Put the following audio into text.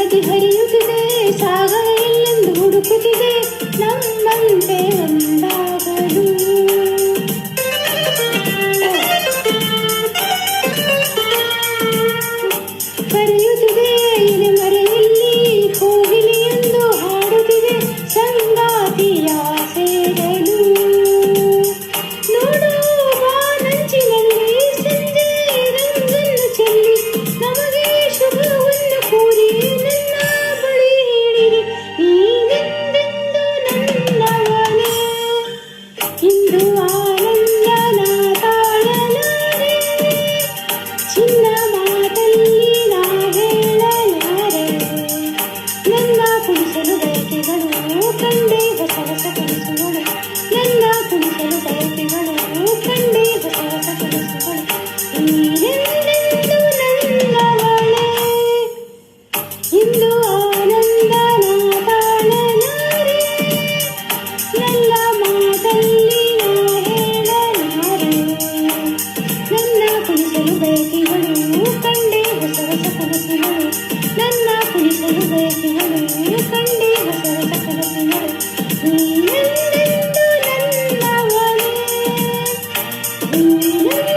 ನದಿ ಹರಿಯುತ್ತಿದೆ, ಸಾಗರ ಎಲ್ಲೆಂದು ಹುಡುಕುತ್ತಿದೆ ನಮ್ಮಂತೆ ಒಂದಾಗಲು. ಕರೆಯುತ್ತಿದೆ ಎಲೆ ಮರೆಯಲ್ಲಿ ಕೋಗಿಲೆಯೊಂದು ಹಾಡುತ್ತಿದೆ ಸಂಗಾತಿಯ ಸೇರಲು. ನೋಡುವ ನಂಚಿನಲ್ಲಿ ಸಂಜೆ ರಂಗನ್ನು ಚೆಲ್ಲಿ ನಮಗೆ ಶುಭವನ್ನು ಕೋರಿ ನನ್ನ ಬಳಿ ಹೇಳಿದೆ ನೀನೆಂದೆಂದು ನನ್ನವನೇ. ಇಂದು ಆನಂದನ ತಾಳಲಾರೆ, ಚಿನ್ನ ಮಾತಲ್ಲಿ ನಾ ಹೇಳಲಾರೆ. ನನ್ನ ಕುಣಿಸಲು ಬಯಕೆಗಳು ಕಂಡೆ ಹೊಸ ಹೊಸ ಕನಸುಗಳು, ನನ್ನ ಕುಣಿಸಲು ಬಯಕೆಗಳು ಕಂಡೆ ಹೊಸ ಹೊಸ ಕನಸುಗಳು. ನೀನೆಂದೆಂದು ನನ್ನವಳೇ, ಇಂದು ಆನಂದನ ತಾಳಲಾರೆ, ನನ್ನ ಮಾತಲ್ಲಿ ನಾ ಹೇಳಲಾರೆ. ನನ್ನ ಕುಣಿಸಲು ಬಯಕೆಗಳು ಕಂಡೆ ಹೊಸ ಹೊಸ ಕನಸುಗಳು, ನನ್ನ ಕುಣಿಸಲು ಬಯಕೆಗಳು ಕಂಡೆ ಹೊಸ ಹೊಸ ಕನಸುಗಳು. ನೀನೆಂದೆಂದು ನನ್ನವಳೇ, ನೀನೆಂದೆಂದು